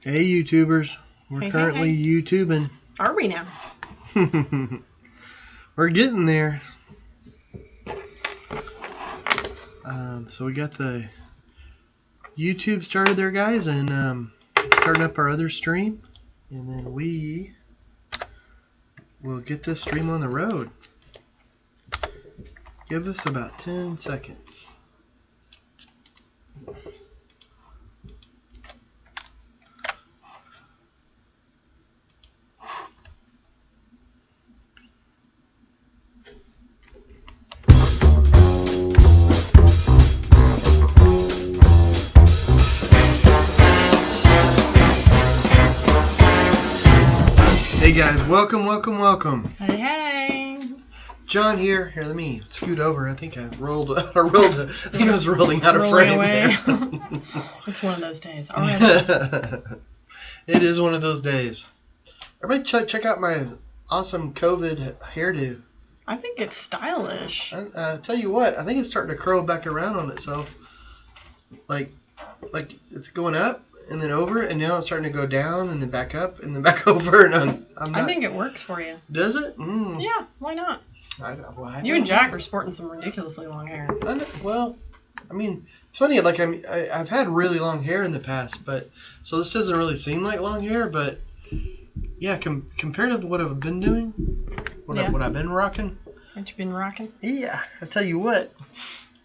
Hey, YouTubers. We're Hey, currently YouTubing. Are we now? We're getting there. So we got the YouTube started there, guys, and starting up our other stream. And then we will get this stream on the road. Give us about 10 seconds. Hey guys, welcome. Hey. John here. Here, let me scoot over. I think I rolled. I was rolling out of frame. Away. It's one of those days. All right. It is one of those days. Everybody, check out my awesome COVID hairdo. I think it's stylish. I tell you what, I think it's starting to curl back around on itself. Like it's going up and then over, and now it's starting to go down and then back up and then back over. And I'm not, I think it works for you. Does it? Mm. Yeah. Why not? I You and Jack are sporting some ridiculously long hair. Well, I mean, it's funny. Like I've had really long hair in the past, but so this doesn't really seem like long hair. But yeah, compared to what I've been doing, what I've been rocking. What you been rocking? Yeah, I tell you what.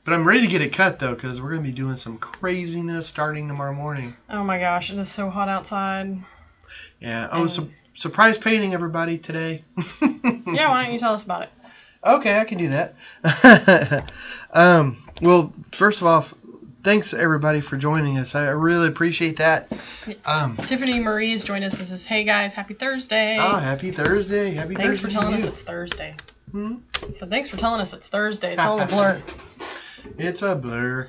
But I'm ready to get it cut though, because we're gonna be doing some craziness starting tomorrow morning. Oh my gosh, it is so hot outside. Yeah. Oh, surprise painting everybody today. Yeah, why don't you tell us about it? Okay, I can do that. Well, first of all, thanks everybody for joining us. I really appreciate that. Tiffany Marie has joined us and says, "Hey guys, happy Thursday." Oh, happy Thursday. Thanks for telling us you. it's Thursday. Hmm? So thanks for telling us it's Thursday. It's all a blur. It's a blur.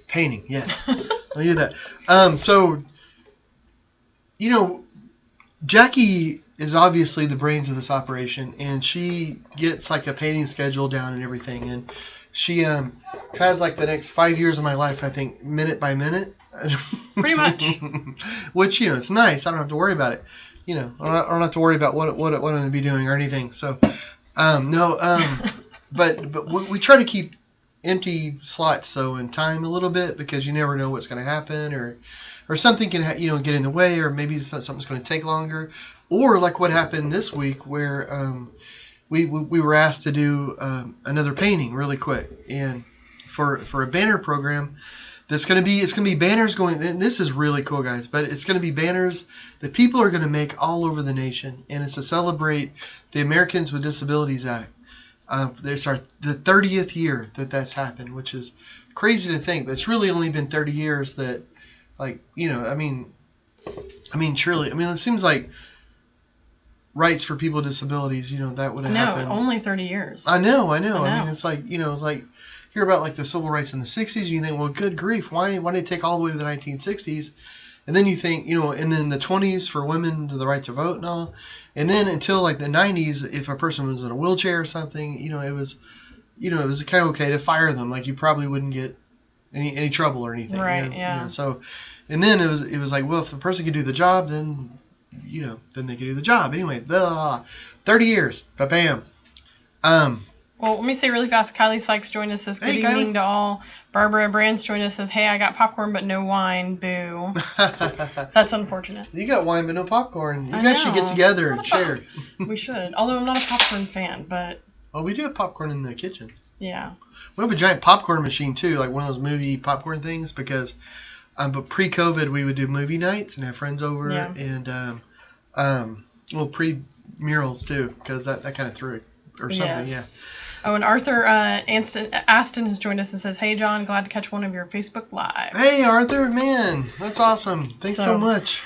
Painting, yes. I'll do that. So, you know, Jackie is obviously the brains of this operation, and she gets like a painting schedule down and everything, and she has like the next 5 years of my life, I think, minute by minute. Pretty much. Which, you know, it's nice. I don't have to worry about it. You know, I don't have to worry about what I'm going to be doing or anything. So, but we try to keep empty slots though in time a little bit, because you never know what's going to happen, or something can get in the way, or maybe something's going to take longer, or like what happened this week where we were asked to do another painting really quick, and for a banner program. It's going to be banners going. And this is really cool, guys. But it's going to be banners that people are going to make all over the nation, and it's to celebrate the Americans with Disabilities Act. There's the 30th year that's happened, which is crazy to think. That's really only been 30 years that, like, I mean, surely, it seems like rights for people with disabilities, that would have happened. No, only 30 years. I know. I mean, it's like, it's like. Hear about like the civil rights in the 60s, and you think, well, good grief, why did it take all the way to the 1960s? And then you think, and then the 20s for women, the right to vote and all. And then until like the 90s, if a person was in a wheelchair or something, it was kind of okay to fire them. Like you probably wouldn't get any trouble or anything. Right, yeah. So, and then it was like, well, if the person could do the job, then, then they could do the job. Anyway, 30 years, ba-bam. Well, let me say really fast, Kylie Sykes joined us, says, good evening to all. Barbara Brands joined us, says, hey, I got popcorn but no wine, boo. That's unfortunate. You got wine but no popcorn. You guys should get together and share. We should, although I'm not a popcorn fan, but... Oh, we do have popcorn in the kitchen. Yeah. We have a giant popcorn machine, too, like one of those movie popcorn things, because but pre-COVID, we would do movie nights and have friends over, and pre-murals, too, because that kind of threw it, or something, yes. Oh, and Arthur Aston has joined us and says, hey, John, glad to catch one of your Facebook Live. Hey, Arthur, man, that's awesome. Thanks so much.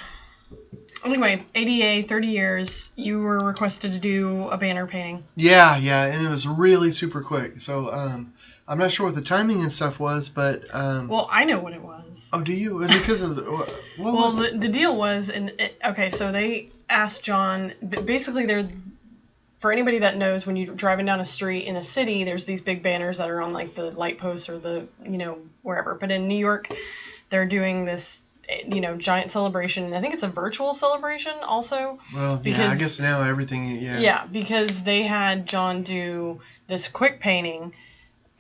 Anyway, ADA, 30 years, you were requested to do a banner painting. Yeah, and it was really super quick. So I'm not sure what the timing and stuff was, but... well, I know what it was. Oh, do you? Was it because of... the deal was... Okay, so they asked John... Basically, they're... For anybody that knows, when you're driving down a street in a city, there's these big banners that are on like the light posts or the, wherever. But in New York, they're doing this giant celebration. And I think it's a virtual celebration also. Well, yeah, I guess now everything, yeah. Yeah, because they had John do this quick painting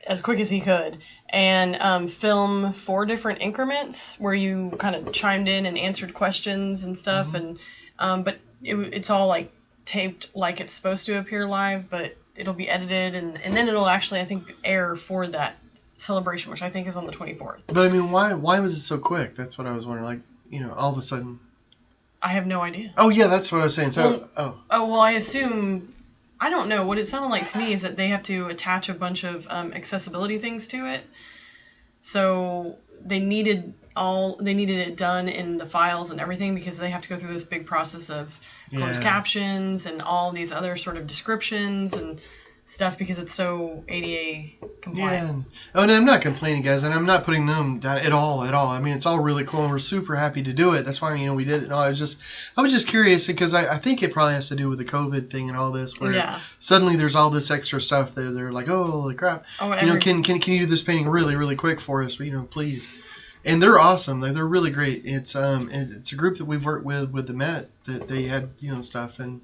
as quick as he could and film 4 different increments where you kind of chimed in and answered questions and stuff. Mm-hmm. And but it's all like taped like it's supposed to appear live, but it'll be edited and then it'll actually, I think, air for that celebration, which I think is on the 24th. But I mean, why was it so quick? That's what I was wondering. Like, all of a sudden. I have no idea. Oh yeah, that's what I was saying. So well, I assume, I don't know. What it sounded like to me is that they have to attach a bunch of accessibility things to it. So they needed it done in the files and everything because they have to go through this big process of closed captions and all these other sort of descriptions and stuff because it's so ADA compliant. Yeah. And I'm not complaining, guys, and I'm not putting them down at all. I mean, it's all really cool, and we're super happy to do it. That's why, we did it. No, I was just curious because I think it probably has to do with the COVID thing and all this, where suddenly there's all this extra stuff there. They're like, oh, holy crap. Can you do this painting really, really quick for us? Please. And they're awesome. They're really great. It's a group that we've worked with the Met that they had, stuff and.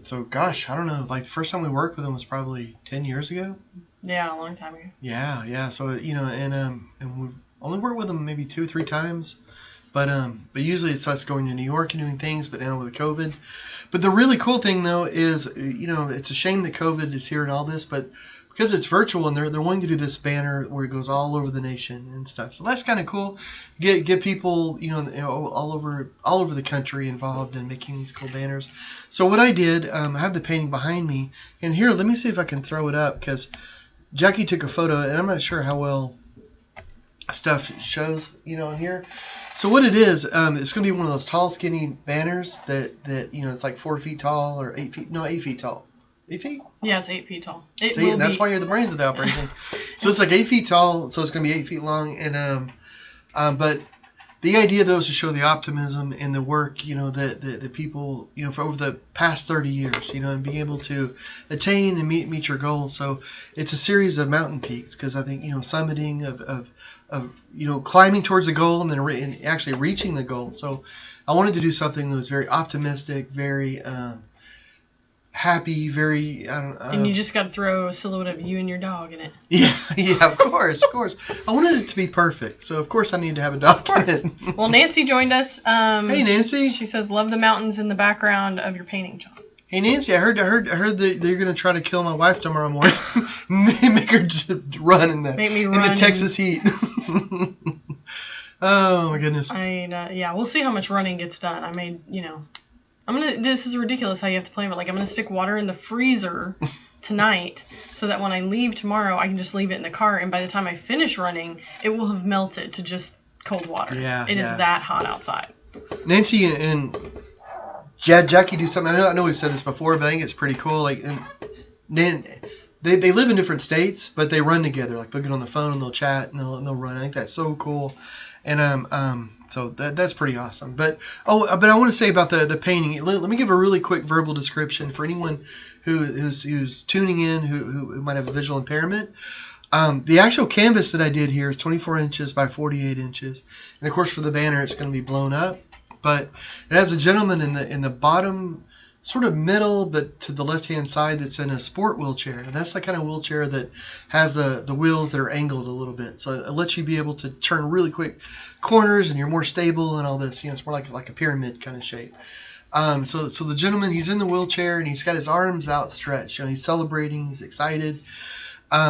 So gosh, I don't know. Like the first time we worked with them was probably 10 years ago. Yeah, a long time ago. Yeah. So and we only worked with them maybe 2 or 3 times, but usually it's us going to New York and doing things. But now with the COVID, but the really cool thing though is it's a shame that COVID is here and all this, but because it's virtual and they're wanting to do this banner where it goes all over the nation and stuff. So that's kind of cool. Get people all over the country involved in making these cool banners. So what I did, I have the painting behind me, and here let me see if I can throw it up because Jackie took a photo and I'm not sure how well stuff shows in here. So what it is, it's going to be one of those tall, skinny banners that it's like 4 feet tall or 8 feet. No, 8 feet tall. 8 feet? Yeah, it's 8 feet tall. See, and that's why you're the brains of the operation. So it's like 8 feet tall, so it's going to be 8 feet long. And but the idea, though, is to show the optimism and the work, that people, for over the past 30 years, and being able to attain and meet your goals. So it's a series of mountain peaks because I think, summiting of climbing towards the goal and then actually reaching the goal. So I wanted to do something that was very optimistic, very happy, very and you just got to throw a silhouette of you and your dog in it. Yeah, of course. I wanted it to be perfect, so of course I need to have a dog in it. Well, Nancy joined us. Hey, Nancy. She says, "Love the mountains in the background of your painting, John." Hey, Nancy, I heard that you're gonna try to kill my wife tomorrow morning. Make her run in the Texas heat. Oh my goodness. We'll see how much running gets done. I mean, this is ridiculous how you have to plan it. Like, I'm gonna stick water in the freezer tonight so that when I leave tomorrow, I can just leave it in the car, and by the time I finish running, it will have melted to just cold water. It is that hot outside. Nancy and Jackie do something. I know we've said this before, but I think it's pretty cool. Like, they live in different states, but they run together. Like, they'll get on the phone and they'll chat and they'll run. I think that's so cool. And so that's pretty awesome. But I want to say about the painting. Let me give a really quick verbal description for anyone who's tuning in who might have a visual impairment. The actual canvas that I did here is 24 inches by 48 inches, and of course for the banner it's going to be blown up. But it has a gentleman in the bottom, sort of middle, but to the left-hand side, that's in a sport wheelchair. And that's the kind of wheelchair that has the wheels that are angled a little bit. So it lets you be able to turn really quick corners, and you're more stable and all this. It's more like a pyramid kind of shape. So the gentleman, he's in the wheelchair, and he's got his arms outstretched. He's celebrating. He's excited.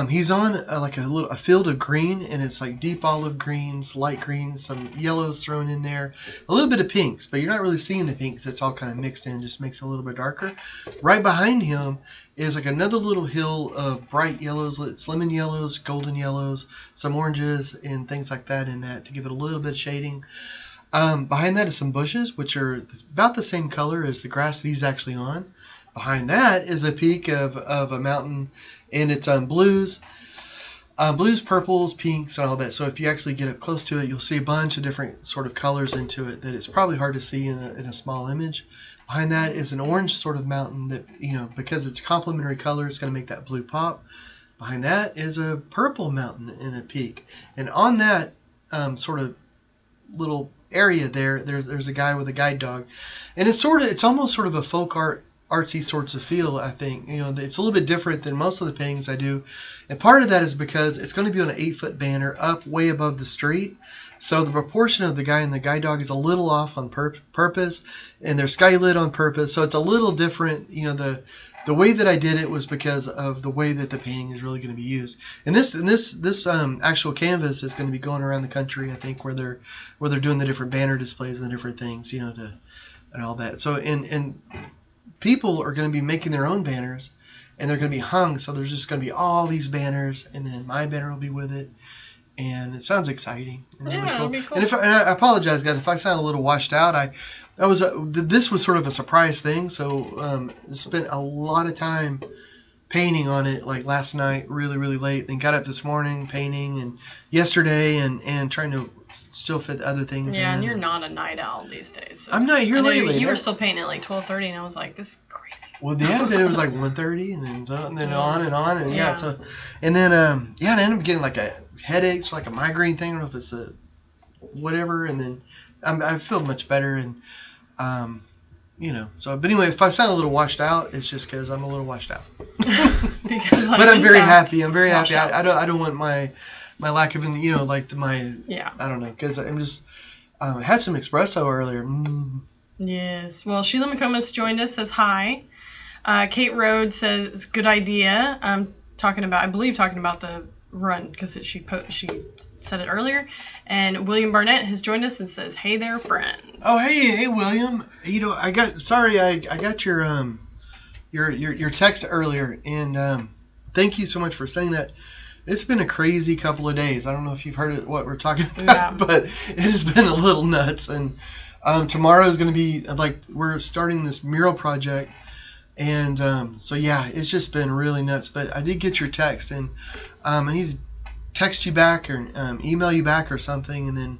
He's on a field of green, and it's like deep olive greens, light greens, some yellows thrown in there, a little bit of pinks, but you're not really seeing the pinks. It's all kind of mixed in, just makes it a little bit darker. Right behind him is like another little hill of bright yellows. It's lemon yellows, golden yellows, some oranges, and things like that in that to give it a little bit of shading. Behind that is some bushes, which are about the same color as the grass he's actually on. Behind that is a peak of a mountain, and it's blues, purples, pinks, and all that. So if you actually get up close to it, you'll see a bunch of different sort of colors into it that it's probably hard to see in a small image. Behind that is an orange sort of mountain that, because it's complementary color, it's going to make that blue pop. Behind that is a purple mountain in a peak. And on that sort of little area there. There's a guy with a guide dog, and it's almost sort of a folk artsy sorts of feel. I think it's a little bit different than most of the paintings I do, and part of that is because it's going to be on an 8-foot banner up way above the street. So the proportion of the guy and the guide dog is a little off on purpose, and they're sky lit on purpose. So it's a little different. The way that I did it was because of the way that the painting is really going to be used. And this actual canvas is going to be going around the country, I think, where they're doing the different banner displays and the different things, and all that. So and people are going to be making their own banners, and they're going to be hung. So there's just going to be all these banners, and then my banner will be with it. And it sounds exciting. And yeah, really cool. It'd be cool. And I apologize, guys, if I sound a little washed out. This was sort of a surprise thing, so spent a lot of time painting on it, like last night, really, really late. Then got up this morning painting, and yesterday, and trying to still fit other things. Yeah, in. and you're not a night owl these days. So I'm not here lately. You were still painting at like 12:30, and I was like, this is crazy. Well, yeah, then it was like 1:30, and then on, and yeah. So, and then I ended up getting like a headaches, like a migraine thing, I don't know if it's a whatever, and then I feel much better, and so, but anyway, if I sound a little washed out, it's just because I'm a little washed out. But I'm very happy. I'm very happy. I don't want my lack of, yeah. I don't know, because I'm just had some espresso earlier. Yes. Well, Sheila McComas joined us, says hi. Kate Rhodes says good idea. Talking about the run, because she said it earlier. And William Barnett has joined us and says, hey there, friends. Oh, hey William. I got your text earlier, and thank you so much for saying that. It's been a crazy couple of days. I don't know if you've heard what we're talking about, but it has been a little nuts. And tomorrow is going to be we're starting this mural project. And so, yeah, it's just been really nuts. But I did get your text, and I need to text you back or email you back or something, and then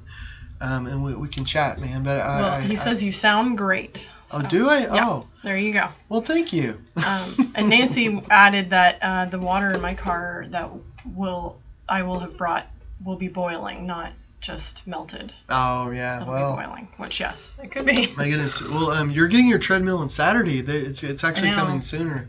and we can chat, man. But he says you sound great. So. Oh, do I? Yeah, oh. There you go. Well, thank you. And Nancy added that the water in my car that I will have brought will be boiling, not just melted. Oh, yeah. It'll be boiling, which, yes, it could be. My goodness. Well, you're getting your treadmill on Saturday. It's actually coming sooner.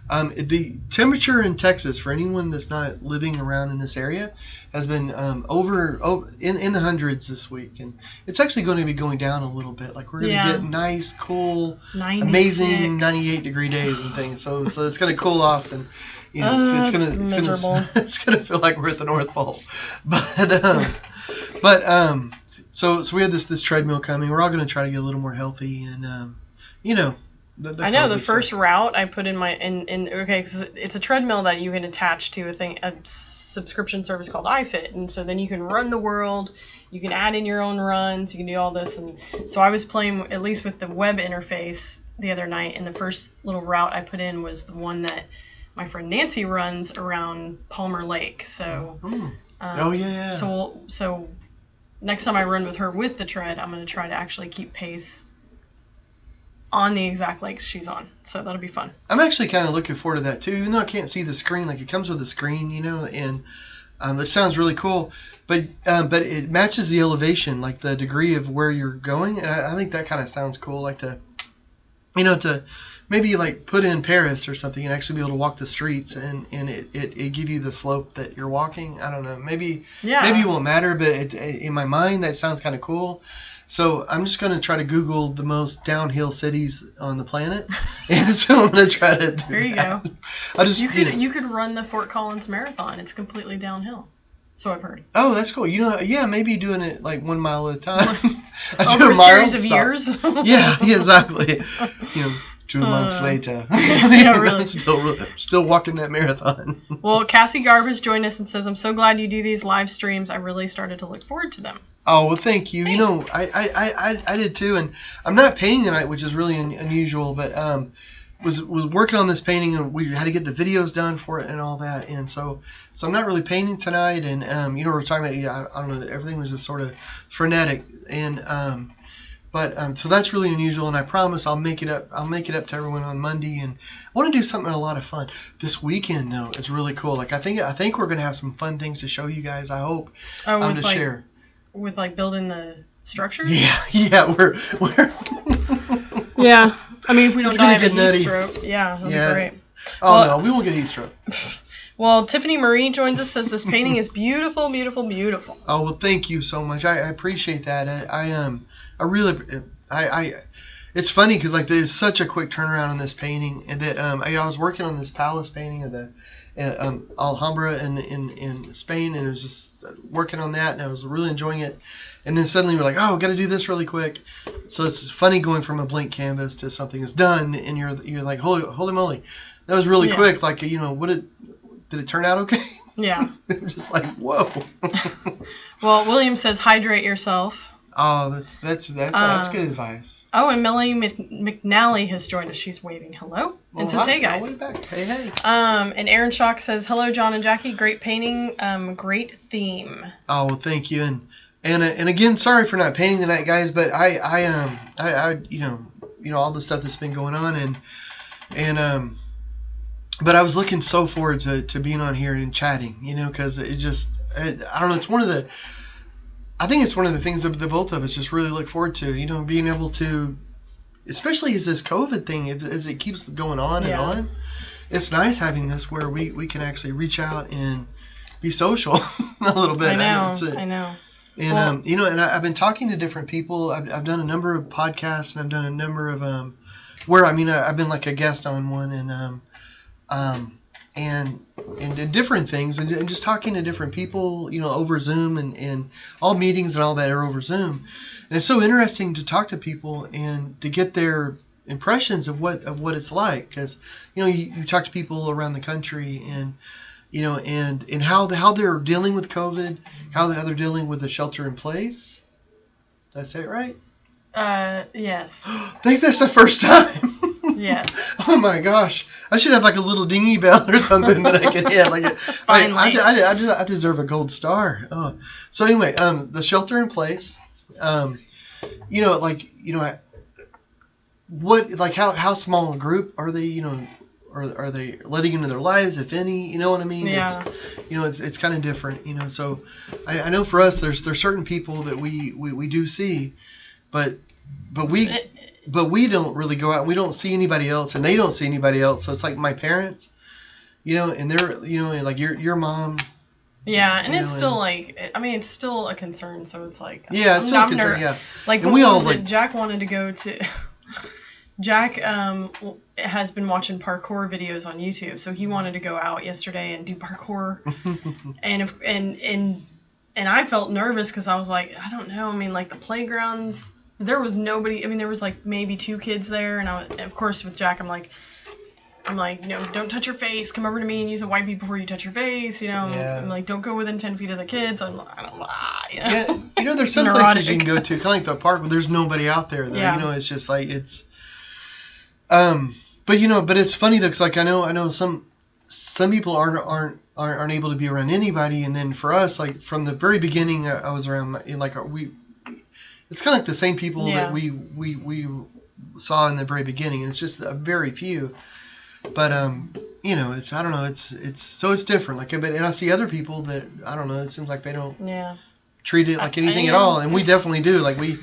The temperature in Texas, for anyone that's not living around in this area, has been in the hundreds this week. And it's actually going to be going down a little bit. Like, we're going to get nice, cool, 96. Amazing 98-degree days and things. So it's going to cool off, and it's going to feel like we're at the North Pole. So we had this treadmill coming. We're all going to try to get a little more healthy, and I know the first route I put in because it's a treadmill that you can attach to a subscription service called iFit, and so then you can run the world, you can add in your own runs, you can do all this, and so I was playing at least with the web interface the other night, and the first little route I put in was the one that my friend Nancy runs around Palmer Lake. So So next time I run with her with the tread, I'm going to try to actually keep pace on the exact lake she's on. So that'll be fun. I'm actually kind of looking forward to that too, even though I can't see the screen. Like, it comes with a screen, and it sounds really cool. But it matches the elevation, like the degree of where you're going, and I think that kind of sounds cool. Like to maybe like put in Paris or something and actually be able to walk the streets, and it give you the slope that you're walking. I don't know. Maybe it won't matter, but in my mind that sounds kind of cool. So I'm just going to try to Google the most downhill cities on the planet, and so I'm going to try to do There you that. go. You could run the Fort Collins Marathon. It's completely downhill. So I've heard. Oh, that's cool. Maybe doing it like 1 mile at a time. Over a series of years. Yeah, exactly. 2 months later. Yeah, really. Still walking that marathon. Well, Cassie Garbage joined us and says, I'm so glad you do these live streams. I really started to look forward to them. Oh, well, thank you. Thanks. I did too, and I'm not painting tonight, which is really unusual, but was working on this painting, and we had to get the videos done for it and all that, and so I'm not really painting tonight, and we're talking about, I don't know, everything was just sort of frenetic, and so that's really unusual, and I promise I'll make it up to everyone on Monday, and I want to do something a lot of fun. This weekend though is really cool. Like, I think we're gonna have some fun things to show you guys. I hope to share. with like building the structure. Yeah, we're Yeah, I mean, if we don't It's die gonna of a get heat nutty. stroke, yeah, it'll Yeah. be great. Oh Well- no, we won't get heat stroke. Well, Tiffany Marie joins us, says this painting is beautiful, beautiful, beautiful. Oh well, thank you so much. I appreciate that. I really it's funny because like there's such a quick turnaround on this painting, and that I was working on this palace painting of the Alhambra in Spain, and I was just working on that, and I was really enjoying it. And then suddenly we're like, oh, we got to do this really quick. So it's funny going from a blank canvas to something that's done, and you're like, holy moly, that was really quick. Like, you know, did it turn out okay? Yeah. Just like, whoa. Well, William says hydrate yourself. Oh, that's good advice. Oh, and Melanie McNally has joined us. She's waving hello and says, hey, guys. Back. Hey. And Aaron Schock says, hello, John and Jackie. Great painting. Great theme. Oh, well, thank you. And again, sorry for not painting tonight, guys, but I you know all the stuff that's been going on, and but I was looking so forward to being on here and chatting, you know, because it just, I don't know, I think it's one of the things that the both of us just really look forward to, you know, being able to, especially as this COVID thing, as it keeps going on and on, it's nice having this where we can actually reach out and be social a little bit. I know. And, well, you know, and I've been talking to different people. I've done a number of podcasts, and I've done a number of, I've been like a guest on one, and different things, and just talking to different people, you know, over Zoom, and all meetings and all that are over Zoom. And it's so interesting to talk to people and to get their impressions of what it's like, because, you know, you talk to people around the country, and, you know, and how they're dealing with COVID, how they're dealing with the shelter in place. Did I say it right? Yes. I think that's the first time. Yes. Oh my gosh! I should have like a little dingy bell or something that I can hit. Like, I deserve a gold star. Oh. So anyway, the shelter in place. You know, like, you know, what, like, how small a group are they? You know, are they letting into their lives, if any? You know what I mean? Yeah. It's kind of different. You know, so I know for us, there's certain people that we do see, but we don't really go out. We don't see anybody else, and they don't see anybody else. So it's like my parents, you know, and they're, you know, like your mom. Yeah, and it's still it's still a concern. So it's like, yeah, it's still a concern. Yeah, like, and we all like, Jack wanted to go to. Jack has been watching parkour videos on YouTube, so he wanted to go out yesterday and do parkour, and I felt nervous because I was like, I don't know. I mean, like, the playgrounds. There was nobody. I mean, there was like maybe 2 kids there, and of course with Jack, I'm like, you know, don't touch your face. Come over to me and use a wipey before you touch your face. You know, I'm like, don't go within 10 feet of the kids. You know. Yeah, you know, there's some places you can go to, kind of like the park, but there's nobody out there. Though, you know, it's just like it's. But you know, but it's funny though, because like I know some people aren't able to be around anybody, and then for us, like from the very beginning, I was around like it's kind of like the same people that we saw in the very beginning, and it's just a very few. But you know, it's, I don't know, it's different. Like, but and I see other people that, I don't know, it seems like they don't treat it like anything at all, and we definitely do. Like we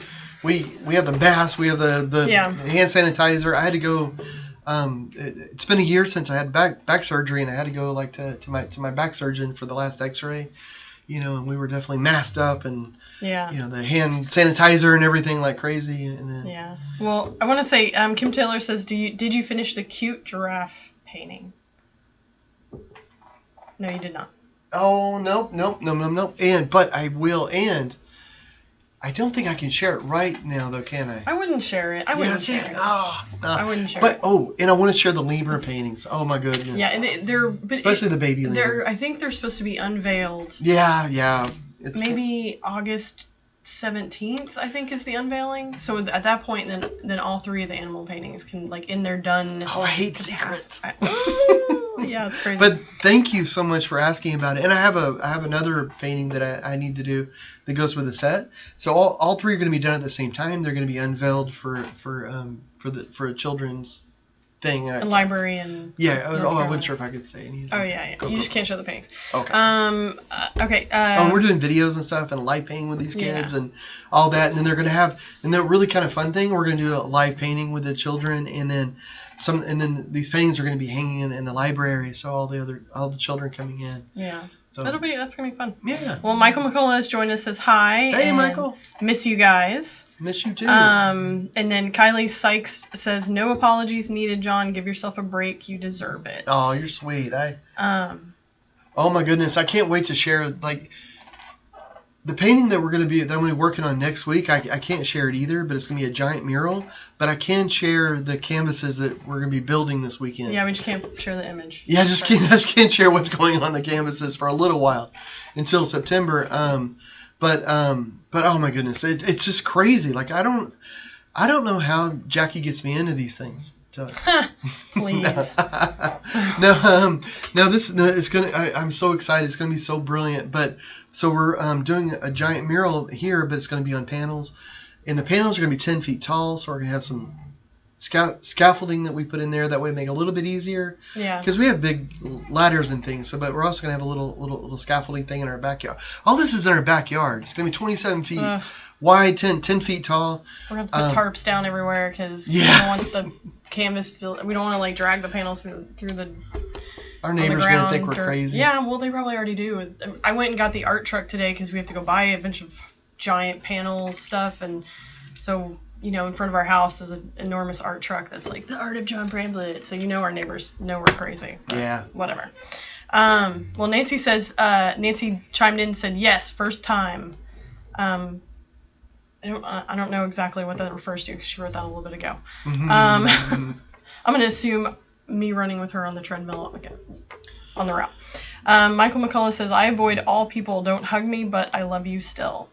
have the mask, we have the hand sanitizer. I had to go. It's been a year since I had back surgery, and I had to go like to my back surgeon for the last X-ray. You know, and we were definitely masked up, and you know, the hand sanitizer and everything like crazy. And then well, I want to say, Kim Taylor says, did you finish the cute giraffe painting? No, you did not. Oh, nope. But I will, and I don't think I can share it right now, though, can I? I wouldn't share it. I wouldn't share it. I wouldn't share it. But, and I want to share the Libra paintings. Oh, my goodness. Yeah, and especially the baby Libra. I think they're supposed to be unveiled. Yeah. Maybe August 17th, I think, is the unveiling. So at that point, then all 3 of the animal paintings can, like, in their done. Oh, I hate secrets. Yeah, it's crazy. But thank you so much for asking about it. And I have another painting that I need to do that goes with the set. So all 3 are going to be done at the same time. They're going to be unveiled for a children's thing. And library and... Yeah, I wasn't sure if I could say anything. Oh, yeah. You just can't show the paintings. Okay. Okay. We're doing videos and stuff and live painting with these kids and all that. And then they're going to have, and the really kind of fun thing, we're going to do a live painting with the children. And then these paintings are going to be hanging in the library. So all the children coming in. Yeah. So that's going to be fun. Yeah. Well, Michael McCullough has joined us, says hi. Hey, Michael. Miss you guys. Miss you too. And then Kylie Sykes says, no apologies needed, John. Give yourself a break. You deserve it. Oh, you're sweet. Oh my goodness. I can't wait to share, like, the painting that I'm going to be working on next week. I can't share it either, but it's going to be a giant mural. But I can share the canvases that we're going to be building this weekend. Yeah, we just can't share the image. Yeah, I just can't share what's going on the canvases for a little while until September. But oh my goodness, it's just crazy. Like I don't know how Jackie gets me into these things. Please. It's gonna. I'm so excited. It's gonna be so brilliant. But so we're doing a giant mural here, but it's gonna be on panels, and the panels are gonna be 10 feet tall. So we're gonna have some scaffolding that we put in there. That way, make it a little bit easier. Yeah. Because we have big ladders and things. So, but we're also gonna have a little scaffolding thing in our backyard. All this is in our backyard. It's gonna be 27 feet wide, 10 feet tall. We're gonna put tarps down everywhere because we don't want the canvas we don't want to like drag the panels through the our neighbors are gonna think we're crazy. Yeah, well they probably already do. I went and got the art truck today because we have to go buy a bunch of giant panel stuff, and so in front of our house is an enormous art truck that's like the art of John Bramblett, so our neighbors know we're crazy. Yeah, whatever. Well, Nancy Nancy chimed in and said yes, first time. I don't know exactly what that refers to because she wrote that a little bit ago. I'm going to assume me running with her on the treadmill again, on the route. Michael McCullough says, I avoid all people. Don't hug me, but I love you still.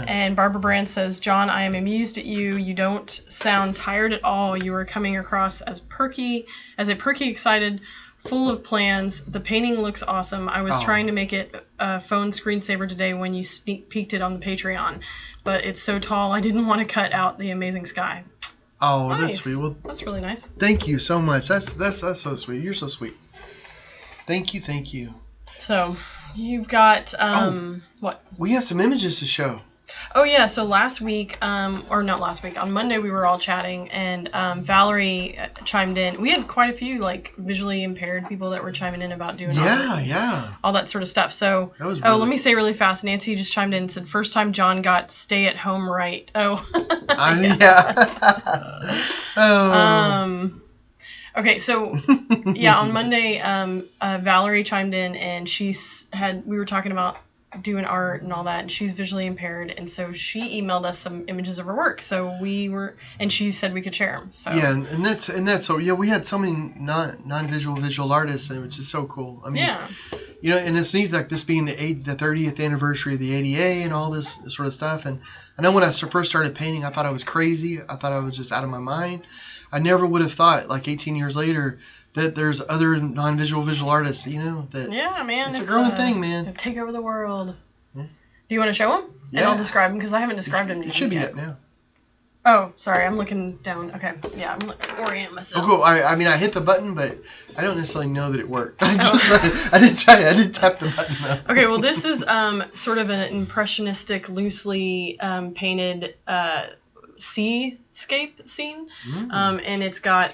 And Barbara Brand says, John, I am amused at you. You don't sound tired at all. You are coming across as a perky, excited, full of plans. The painting looks awesome. I was trying to make it a phone screensaver today when you sneak peeked it on the Patreon, but it's so tall I didn't want to cut out the amazing sky. Oh, nice. That's sweet. Well, that's really nice. Thank you so much. That's so sweet. You're so sweet. Thank you. So you've got what? We have some images to show. Oh yeah, so last week, or not last week, on Monday we were all chatting, and Valerie chimed in. We had quite a few like visually impaired people that were chiming in about doing all that sort of stuff. So let me say really fast. Nancy just chimed in and said, first time John got stay at home right. Oh. Okay, so on Monday, Valerie chimed in and we were talking about doing art and all that, and she's visually impaired, and so she emailed us some images of her work. So and she said we could share them. So and that's so we had so many non-visual artists, and which is so cool. I mean, and it's neat, like this being the 30th anniversary of the ADA and all this sort of stuff. And I know when I first started painting, I thought I was crazy. I thought I was just out of my mind. I never would have thought, like 18 years later, that there's other non-visual artists, that man, it's a growing thing, man. Take over the world. Yeah. Do you want to show them? Yeah. And I'll describe them because I haven't described them. It should be up now. Oh, sorry, I'm looking down. Okay, yeah, I'm orient myself. Oh, cool. I mean, I hit the button, but I don't necessarily know that it worked. I didn't tap the button though. Okay, well, this is sort of an impressionistic, loosely painted seascape scene, and it's got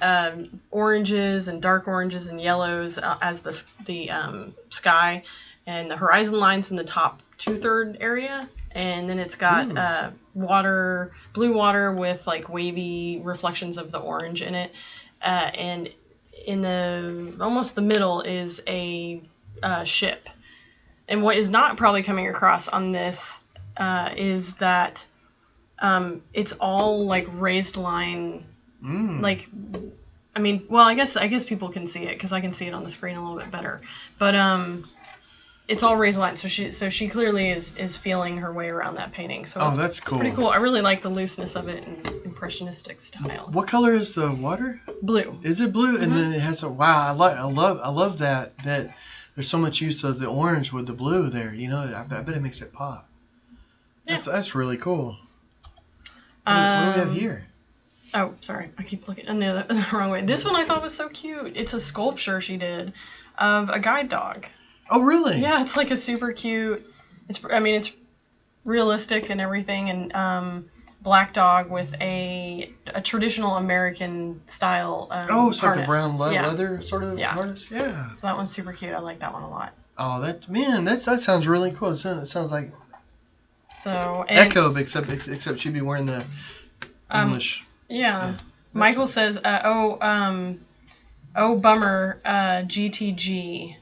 oranges and dark oranges and yellows as the sky, and the horizon lines in the top 2/3 area, and then it's got blue water with like wavy reflections of the orange in it, and in almost the middle is a ship. And what is not probably coming across on this is that it's all like raised line, like, I mean, well, I guess people can see it because I can see it on the screen a little bit better, but it's all raised lines. So she clearly is feeling her way around that painting. So that's cool. Pretty cool. I really like the looseness of it and impressionistic style. What color is the water? Blue. Is it blue? Mm-hmm. And then it has I love that there's so much use of the orange with the blue there. I bet it makes it pop. Yeah. That's really cool. What do we have here? Oh, sorry. I keep looking in the wrong way. This one I thought was so cute. It's a sculpture she did of a guide dog. Oh, really? Yeah, it's like a super cute. It's realistic and everything, and black dog with a traditional American style It's like the harness. brown Yeah. leather sort of harness. Yeah. So that one's super cute. I like that one a lot. Oh, that sounds really cool. It sounds like So and, Echo, except she'd be wearing the English. Yeah. Michael says, bummer, GTG.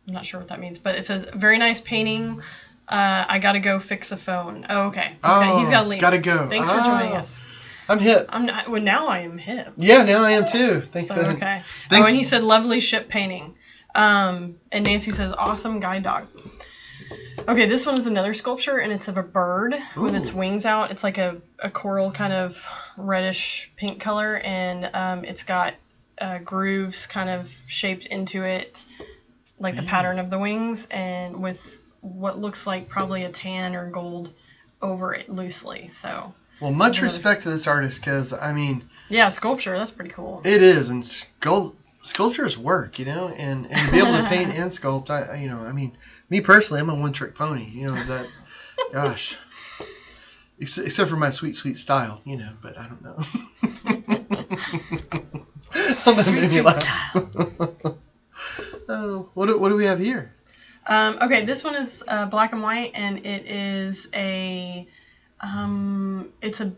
I'm not sure what that means, but it says, very nice painting. I gotta go fix a phone. Oh, okay. He's gotta leave. Gotta go. Thanks for joining us. I'm hip. I'm not. Well, now I am hip. Yeah, now I am too. Thanks. So, okay. Thanks. Oh, and he said, lovely ship painting. And Nancy says, awesome guide dog. Okay, this one is another sculpture, and it's of a bird with its wings out. It's like a coral kind of reddish pink color, and it's got grooves kind of shaped into it, like the pattern of the wings, and with what looks like probably a tan or gold over it loosely. So. Well, much respect to this artist, because Yeah, sculpture. That's pretty cool. It is, and sculptures work, and to be able to paint and sculpt, me personally, I'm a one-trick pony, that, gosh, except for my sweet style, but I don't know. Sweet style. Oh, what do we have here? Okay, this one is black and white, and it is it's a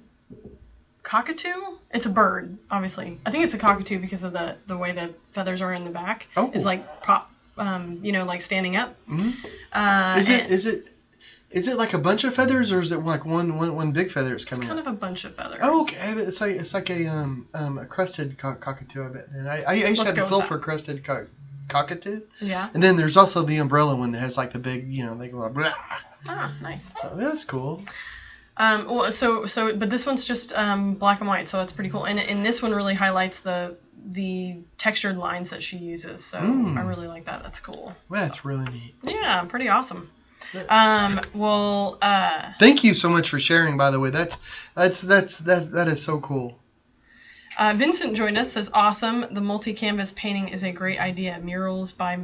cockatoo. It's a bird, obviously. I think it's a cockatoo because of the way the feathers are in the back. Oh. It's like like standing up. Mm-hmm. Is it like a bunch of feathers, or is it like one big feather that's coming out? It's kind of a bunch of feathers. Oh, okay. It's like a crested cockatoo, I bet. And I used to have the sulfur crested cockatoo. Yeah. And then there's also the umbrella one that has like the big, they go blah. Ah, nice. So that's cool. But this one's just black and white, so that's pretty cool. And this one really highlights the textured lines that she uses. So I really like that. That's cool. Well, that's really neat. Yeah, pretty awesome. Thank you so much for sharing. By the way, that is so cool. Vincent joined us. Says awesome. The multi-canvas painting is a great idea. Murals by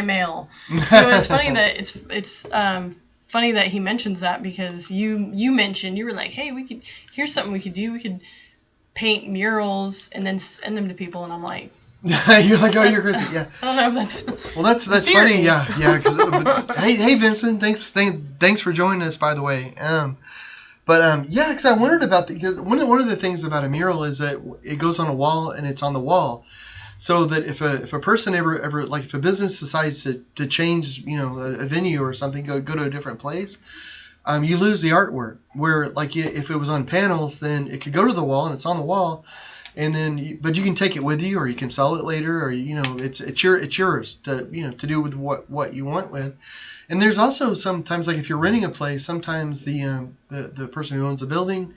mail. It's funny that it's funny that he mentions that, because you mentioned, you were like, hey, here's something we could do. We could paint murals and then send them to people, and I'm like, you're like, oh, you're crazy. Yeah. I don't know if that's. Well, that's funny. Yeah. Hey, Vincent, thanks for joining us, by the way. Because I wondered about because one of the things about a mural is that it goes on a wall and it's on the wall, so that if a person ever like if a business decides to change a venue or something, go to a different place, you lose the artwork. Where like if it was on panels, then it could go to the wall and it's on the wall. And then, but you can take it with you, or you can sell it later, or it's yours to to do with what you want with. And there's also sometimes, like if you're renting a place, sometimes the person who owns the building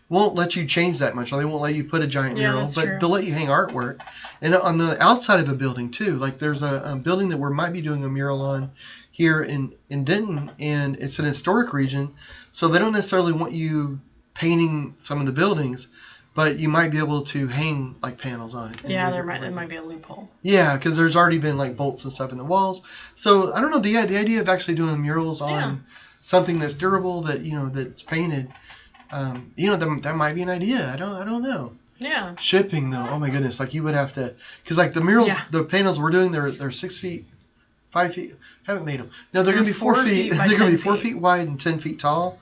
won't let you change that much, or they won't let you put a giant mural, but true. they'll let you hang artwork. And on the outside of a building too, like there's a building that we might be doing a mural on here in Denton, and it's an historic region, so they don't necessarily want you painting some of the buildings. But you might be able to hang like panels on it. Yeah, there might be a loophole. Yeah, because there's already been like bolts and stuff in the walls. So I don't know, the idea of actually doing murals on something that's durable, that that's painted, that might be an idea. I don't know. Yeah. Shipping though, oh my goodness, like you would have to, because like the murals, the panels we're doing, they're 6 feet, 5 feet. Haven't made them. No, they're gonna be 4 feet. They're gonna be 4 feet wide and 10 feet tall,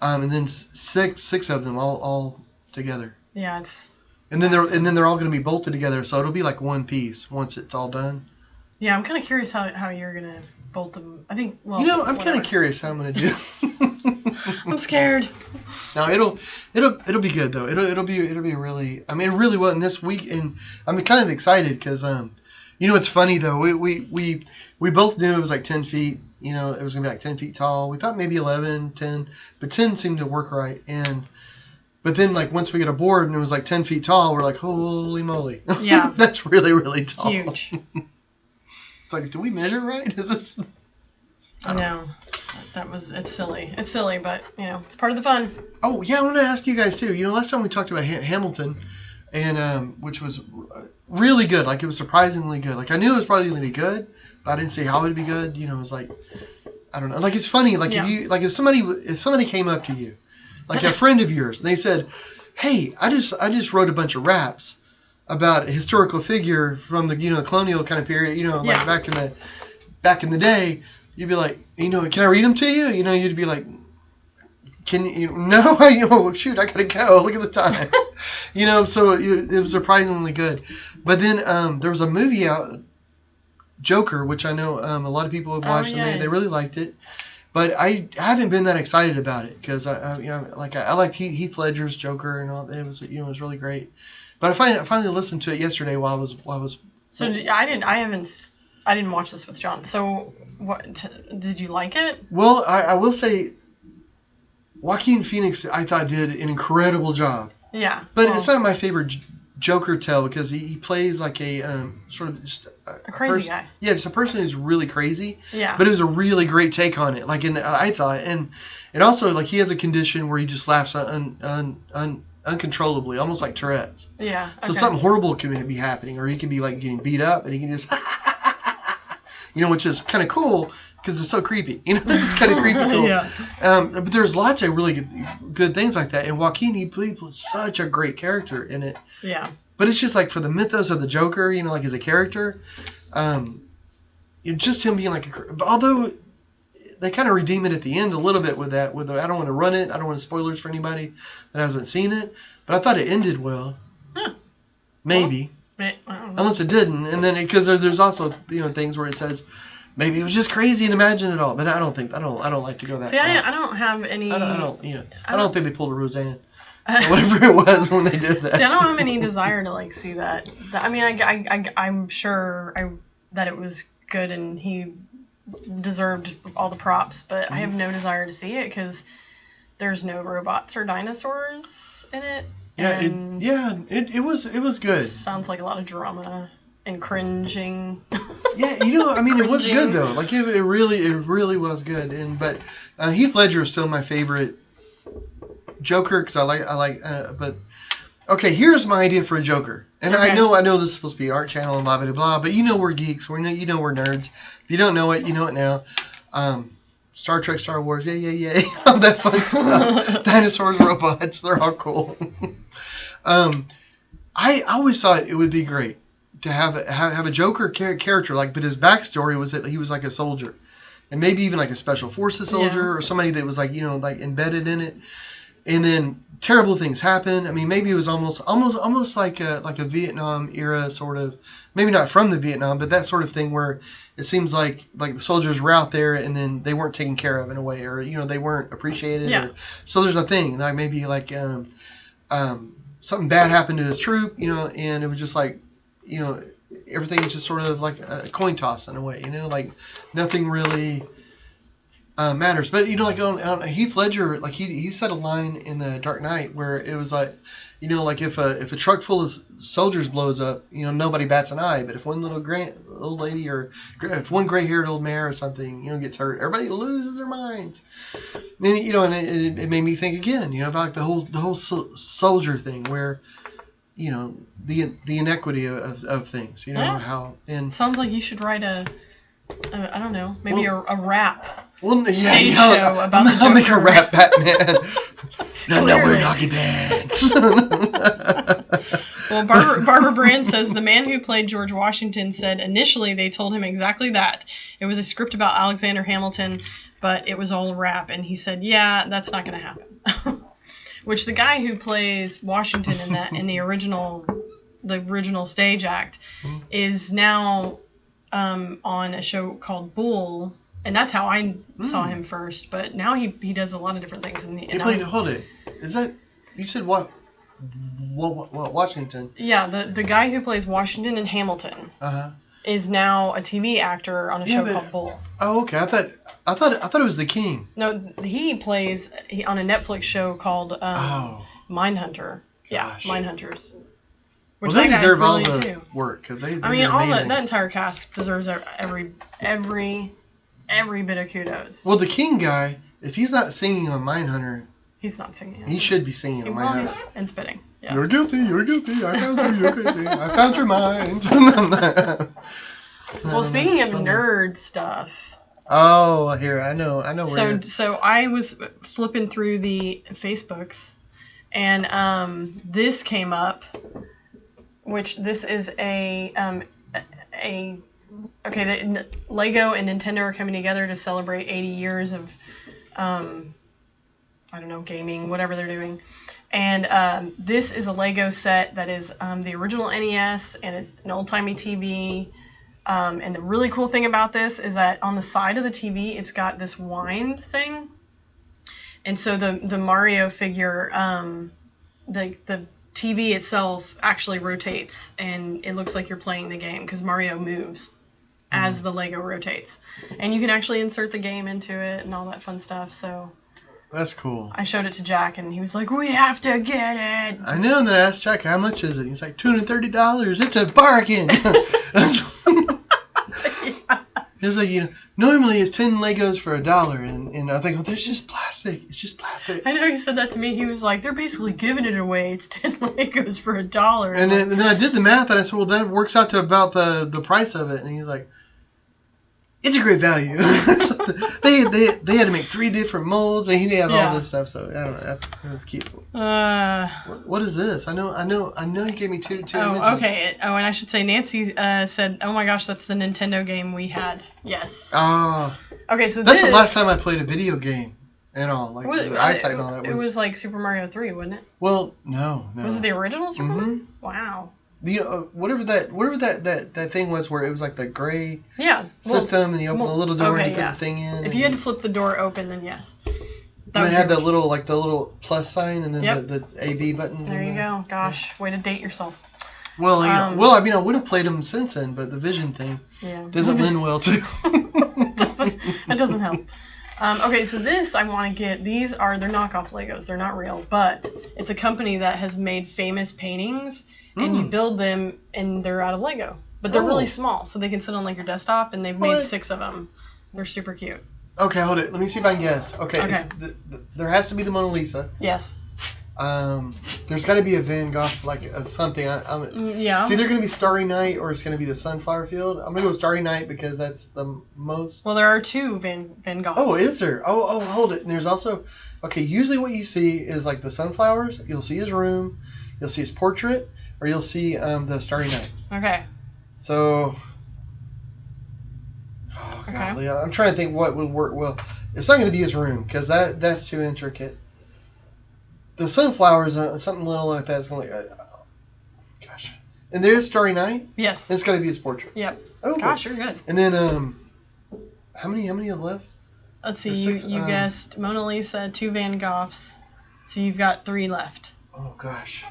and then six of them all together. Yeah, it's. And then they're all going to be bolted together, so it'll be like one piece once it's all done. Yeah, I'm kind of curious how you're gonna bolt them. I think. Well, I'm kind of curious how I'm going to do. I'm scared. No, it'll be good though. It'll be really. I mean, it really will. And this week, and I'm kind of excited because it's funny though. We both knew it was like 10 feet. It was going to be like 10 feet tall. We thought maybe 11, 10, but 10 seemed to work right. But then, like, once we get a board and it was like 10 feet tall, we're like, holy moly. Yeah. That's really, really tall. Huge. It's like, do we measure right? Is this? No, it's silly. It's silly, but it's part of the fun. Oh yeah, I want to ask you guys too. Last time we talked about Hamilton, and which was really good. Like it was surprisingly good. Like I knew it was probably going to be good, but I didn't see how it would be good. It was like, I don't know. Like it's funny. Like if somebody came up to you, like a friend of yours, and they said, "Hey, I just wrote a bunch of raps about a historical figure from the colonial kind of period. Like back in the day." You'd be like, can I read them to you? You'd be like, can you? No, shoot, I gotta go. Look at the time. So it was surprisingly good. But then there was a movie out, Joker, which I know a lot of people have watched and they really liked it. But I haven't been that excited about it because I liked Heath Ledger's Joker and all. It was really great. But I finally listened to it yesterday while I was. So I didn't watch this with John. So, did you like it? Well, I will say, Joaquin Phoenix, I thought, did an incredible job. Yeah. But it's not my favorite Joker tell because he plays like a sort of just a crazy guy. Yeah, it's a person who's really crazy. Yeah. But it was a really great take on it. Like I thought, and also like he has a condition where he just laughs uncontrollably, almost like Tourette's. Yeah. So something horrible can be happening, or he can be like getting beat up, and he can just. Which is kind of cool because it's so creepy. It's kind of creepy cool. Yeah. But there's lots of really good things like that. And Joaquin, he played such a great character in it. Yeah. But it's just like for the mythos of the Joker, like as a character, just him being like although they kind of redeem it at the end a little bit with that. I don't want to run it. I don't want spoilers for anybody that hasn't seen it. But I thought it ended well. Huh. Maybe. Unless it didn't, and then because there's also things where it says maybe it was just crazy and imagine it all, but I don't like to go that. See, far. I don't have any. I don't think they pulled a Roseanne, or whatever it was when they did that. See, I don't have any desire to see that. I mean, I'm sure that it was good and he deserved all the props, but I have no desire to see it because there's no robots or dinosaurs in it. Yeah, it was good. Sounds like a lot of drama and cringing. Yeah, it was good though. Like it really was good. But Heath Ledger is still my favorite Joker because I like. But okay, here's my idea for a Joker. And okay. I know this is supposed to be art channel and blah blah blah. But we're geeks. We're nerds. If you don't know it, you know it now. Star Trek, Star Wars, yay. All that fun stuff. Dinosaurs, robots, they're all cool. I always thought it would be great to have a Joker character, but his backstory was that he was like a soldier. And maybe even like a special forces soldier or somebody that was like embedded in it. And then terrible things happen. I mean, maybe it was almost like a Vietnam era sort of, maybe not from the Vietnam, but that sort of thing where it seems like the soldiers were out there and then they weren't taken care of in a way, or they weren't appreciated. Yeah. So there's a thing, like maybe something bad happened to his troop, and it was just like, everything was just sort of like a coin toss in a way, like nothing really. Matters, but like on Heath Ledger, like he said a line in The Dark Knight where it was like, like if a truck full of soldiers blows up, nobody bats an eye, but if one little old lady or if one gray-haired old mare or something, gets hurt, everybody loses their minds. And and it made me think again, about the whole soldier thing where, the inequity of things, how and sounds like you should write I don't know, maybe a rap. Well, stage show about I'll make a rap Batman. No, we're doggy dance. Well, Barbara Brand says the man who played George Washington said initially they told him exactly that. It was a script about Alexander Hamilton, but it was all rap, and he said, "Yeah, that's not going to happen." Which the guy who plays Washington in the original stage act is now on a show called Bull. And that's how I saw him first, but now he does a lot of different things. Hold it. Is that you said what Washington? Yeah, the guy who plays Washington in Hamilton is now a TV actor on a show called Bull. Oh, okay. I thought it was the King. No, he plays on a Netflix show called Mindhunter. Gosh. Yeah, Mindhunters. Well, they deserve all the work because they. I mean, that entire cast deserves every every bit of kudos. Well, the king guy, if he's not singing on Mindhunter, He's not singing. he should be singing on Mindhunter. And spitting. Yes. You're guilty. You're guilty. I found you. You're guilty. I found your mind. Well, speaking of nerd stuff. Oh, here I know where. So I was flipping through the Facebooks, and this came up, which this is Lego and Nintendo are coming together to celebrate 80 years of, I don't know, gaming, whatever they're doing. And this is a Lego set that is the original NES and an old-timey TV. And the really cool thing about this is that on the side of the TV, it's got this wind thing. And so the Mario figure, the TV itself actually rotates, and it looks like you're playing the game because Mario moves as the Lego rotates. And you can actually insert the game into it and all that fun stuff. So that's cool. I showed it to Jack, and he was like, "We have to get it." I know, and then I asked Jack, "How much is it?" He's like, $230. It's a bargain. It's like, normally it's 10 Legos for $1, and I think, well, there's just plastic. It's just plastic. I know he said that to me. He was like, "They're basically giving it away. It's 10 Legos for $1." And then I did the math, and I said, well, that works out to about the price of it. And he's like, it's a great value. they had to make 3 different molds, and he had all this stuff. So I don't know. That's cute. What is this? I know. You gave me two images. Okay. Oh, and I should say Nancy said, "Oh my gosh, that's the Nintendo game we had." Yes. Oh. Okay, so that's the last time I played a video game and all, like the eyesight and all that. It was like Super Mario 3, wasn't it? Well, no. Was it the original Super Mario? Wow. Whatever that thing was, where it was like the gray system, and you open the little door and you put the thing in. If you had to flip the door open, then yes. And it had the little plus sign, and then the A/B buttons. There you go. Gosh, way to date yourself. Well, I would have played them since then, but the vision thing doesn't lend well to. It doesn't help. Okay, so this I want to get. They're knockoff Legos. They're not real, but it's a company that has made famous paintings. And you build them, and they're out of Lego. But they're really small, so they can sit on like your desktop, and they've made 6 of them. They're super cute. Okay, hold it. Let me see if I can guess. Okay. There has to be the Mona Lisa. Yes. There's got to be a Van Gogh, like something. Yeah. It's either going to be Starry Night or it's going to be the Sunflower Field. I'm going to go with Starry Night because that's the most. Well, there are 2 Van Goghs. Oh, is there? Oh, hold it. And there's also, usually what you see is like the sunflowers. You'll see his room. You'll see his portrait. Or you'll see the Starry Night. Okay. So, golly, I'm trying to think what would work well. It's not going to be his room because that's too intricate. The sunflowers, something little like that is going to. Gosh. And there is Starry Night. Yes. It's got to be his portrait. Yep. Oh. Gosh, you're good. And then how many have left? Let's see. You guessed Mona Lisa, 2 Van Goghs, so you've got 3 left. Oh gosh.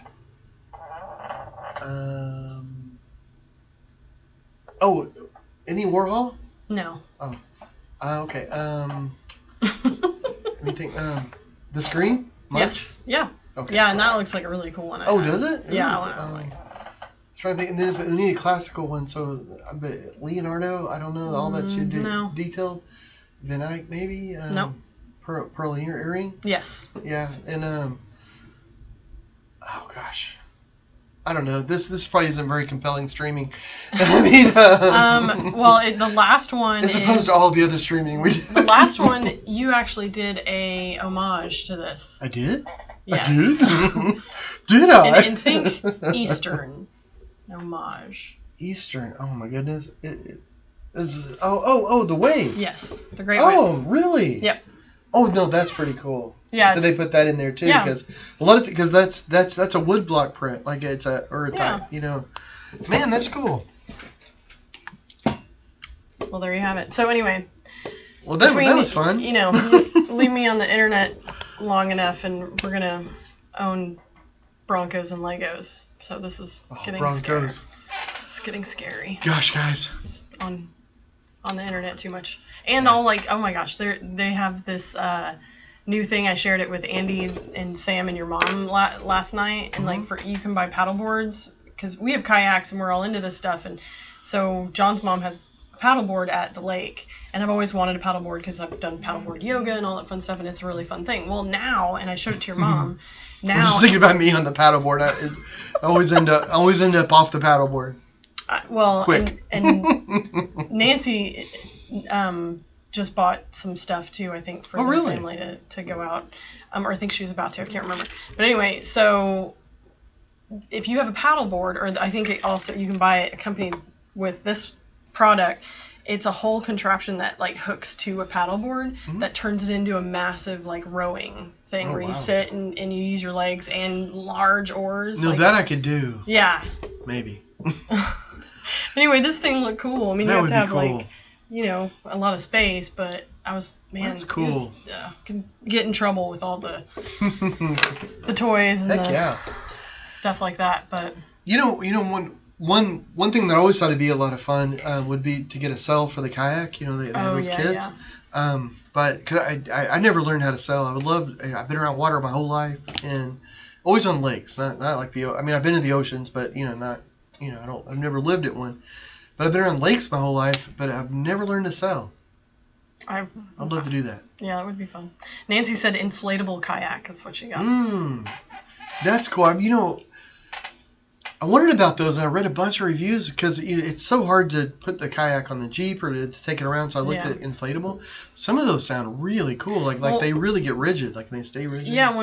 Any Warhol? No. Oh. Okay. Let me think. The Scream? Munch? Yes. Yeah. Okay. Yeah, and that looks like a really cool one. Does it? Yeah. I'm trying to think. And we need a classical one. So, Leonardo. I don't know. All that's too detailed. Van Eyck, maybe. Nope. Pearl earring. Yes. Yeah, and oh gosh. I don't know. This probably isn't very compelling streaming. I mean, the last one. As opposed to all the other streaming we did. The last one, you actually did a homage to this. I did. Yes. I did. Did I? And think Eastern homage. Eastern. Oh my goodness. It is. The Wave. Yes, the Great Wave. Oh really? Yep. Oh no, that's pretty cool. Yeah, so they put that in there too because that's a wood block print, like it's a type, Man, that's cool. Well, there you have it. So anyway. Well, that was fun. Leave me on the internet long enough, and we're gonna own Broncos and Legos. So this is getting scary. It's getting scary. Gosh, guys. It's on the internet too much, and all like, oh my gosh, they have this new thing. I shared it with Andy and Sam and your mom last night, and you can buy paddle boards because we have kayaks and we're all into this stuff, and so John's mom has paddleboard at the lake, and I've always wanted a paddleboard because I've done paddleboard yoga and all that fun stuff, and it's a really fun thing. Well, now, and I showed it to your mom. Now, I'm just thinking about me on the paddleboard. I always end up off the paddleboard. Quick. and Nancy just bought some stuff too, I think, for the family to go out. Or I think she was about to. I can't remember. But anyway, so if you have a paddleboard, or I think it also you can buy it accompanied with this product. It's a whole contraption that like hooks to a paddleboard that turns it into a massive like rowing thing where you sit and you use your legs and large oars. No, that I could do. Yeah. Maybe. Anyway, this thing looked cool. I mean, that you have to have cool. like, you know, a lot of space, but I was, man, that's cool. Can get in trouble with all the toys and stuff like that. But you know, one thing that I always thought would be a lot of fun would be to get a sail for the kayak. You know, they have those kids. Yeah. But cause I never learned how to sail. I've been around water my whole life and always on lakes. Not like I've been in the oceans, but I've never lived at one. But I've been around lakes my whole life, but I've never learned to sail. I'd love to do that. Yeah, that would be fun. Nancy said inflatable kayak. That's what she got. That's cool. I wondered about those, and I read a bunch of reviews because it's so hard to put the kayak on the Jeep or to take it around. So I looked at inflatable. Some of those sound really cool. Like they really get rigid. Like they stay rigid. Yeah.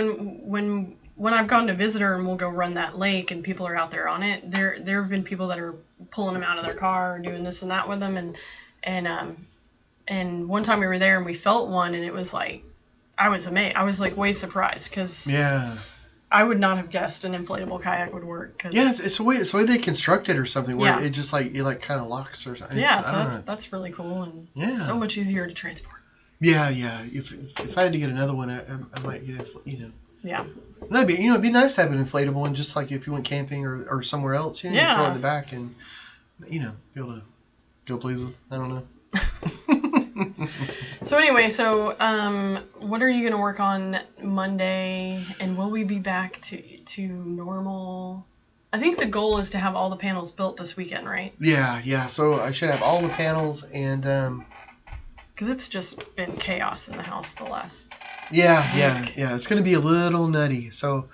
When I've gone to visit her and we'll go run that lake and people are out there on it, there have been people that are pulling them out of their car and doing this and that with them, and one time we were there and we felt one and it was like, I was amazed. I was like way surprised because I would not have guessed an inflatable kayak would work. Cause, it's the way they construct it or something where it just like it kind of locks or something. That's really cool and so much easier to transport. Yeah. If I had to get another one, I might get it. Yeah. That'd be it'd be nice to have an inflatable one, just like if you went camping or somewhere else. You throw it in the back and be able to go places. I don't know. So anyway, what are you going to work on Monday, and will we be back to normal? I think the goal is to have all the panels built this weekend, right? Yeah. So I should have all the panels and. Because it's just been chaos in the house the last. Yeah. It's going to be a little nutty. So,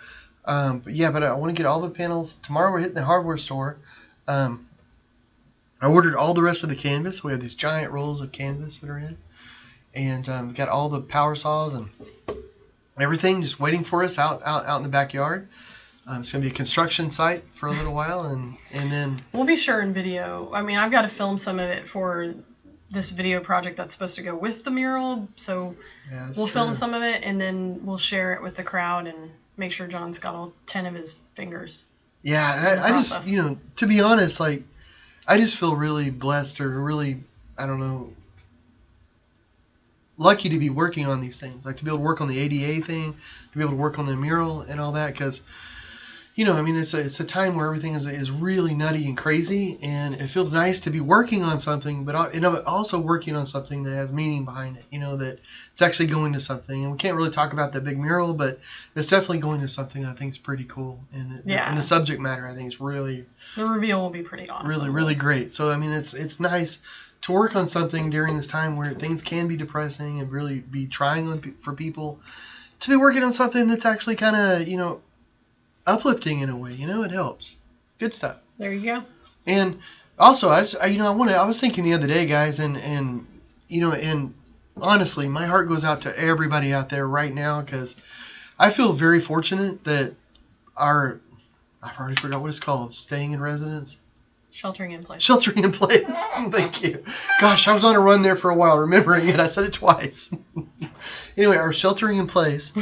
but I want to get all the panels. Tomorrow we're hitting the hardware store. I ordered all the rest of the canvas. We have these giant rolls of canvas that are in. And we got all the power saws and everything just waiting for us out in the backyard. It's going to be a construction site for a little while. And then... We'll be sure in video. I mean, I've got to film some of it for this video project that's supposed to go with the mural. So we'll film some of it and then we'll share it with the crowd and make sure John's got all 10 of his fingers. Yeah, I just, to be honest, like, I just feel really blessed or really, I don't know, lucky to be working on these things. Like to be able to work on the ADA thing, to be able to work on the mural and all that. Because, it's a time where everything is really nutty and crazy. And it feels nice to be working on something, but also working on something that has meaning behind it. That it's actually going to something. And we can't really talk about that big mural, but it's definitely going to something I think is pretty cool. And the subject matter I think is really... The reveal will be pretty awesome. Really, really great. So, it's nice to work on something during this time where things can be depressing and really be trying for people to be working on something that's actually kind of, uplifting in a way. It helps. Good stuff. There you go. And also, I was thinking the other day, guys, and honestly, my heart goes out to everybody out there right now because I feel very fortunate that I've already forgot what it's called, staying in residence. Sheltering in place. Sheltering in place. Thank you. Gosh, I was on a run there for a while, remembering it. I said it twice. Anyway, our sheltering in place.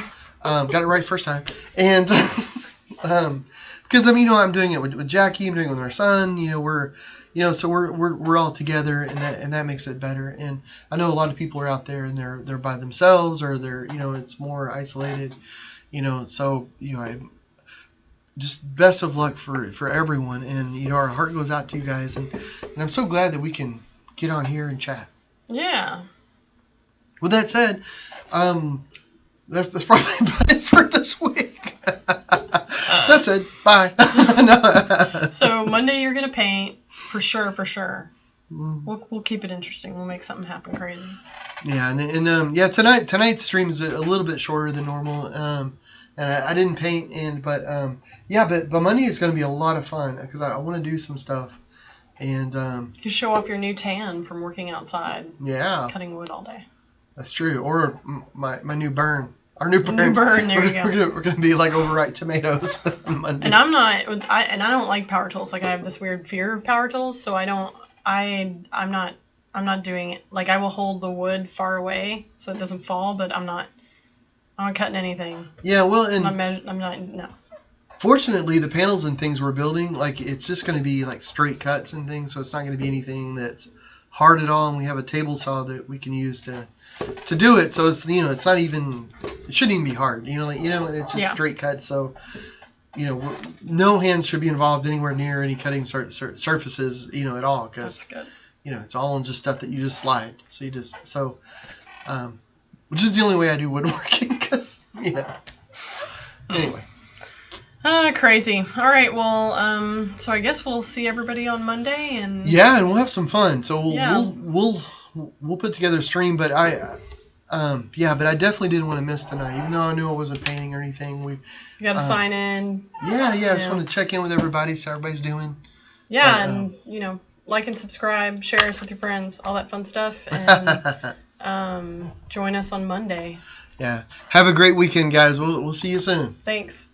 Got it right first time. And because I'm doing it with Jackie. I'm doing it with our son. So we're all together, and that makes it better. And I know a lot of people are out there and they're by themselves or they're it's more isolated. So I just best of luck for everyone, and our heart goes out to you guys, and I'm so glad that we can get on here and chat. Yeah. With that said, that's probably about it for this week. That's it. Bye. So Monday you're gonna paint for sure. We'll keep it interesting. We'll make something happen crazy. Yeah, and yeah, tonight's stream is a little bit shorter than normal. And I didn't paint, but Monday is going to be a lot of fun because I want to do some stuff. And you show off your new tan from working outside. Yeah, cutting wood all day. That's true. Or my new burn. Our new burn. There you go. We're gonna be like overripe tomatoes on Monday. And I don't like power tools. Like I have this weird fear of power tools, so I'm not doing it. Like I will hold the wood far away so it doesn't fall, but I'm not cutting anything. Yeah, well, and I'm not. No. Fortunately, the panels and things we're building, like it's just going to be like straight cuts and things, so it's not going to be anything that's hard at all. And we have a table saw that we can use to do it. So it's it's not even, it shouldn't even be hard. And it's just straight cuts. So no hands should be involved anywhere near any cutting surfaces at all, because it's all just stuff that you just slide. So which is the only way I do woodworking, because anyway. Crazy. All right. Well, so I guess we'll see everybody on Monday, and and we'll have some fun. So we'll put together a stream. But I definitely didn't want to miss tonight, even though I knew I wasn't painting or anything. You got to sign in. I just want to check in with everybody, see how everybody's doing. Yeah, and like and subscribe, share us with your friends, all that fun stuff, and join us on Monday. Yeah. Have a great weekend, guys. We'll see you soon. Thanks.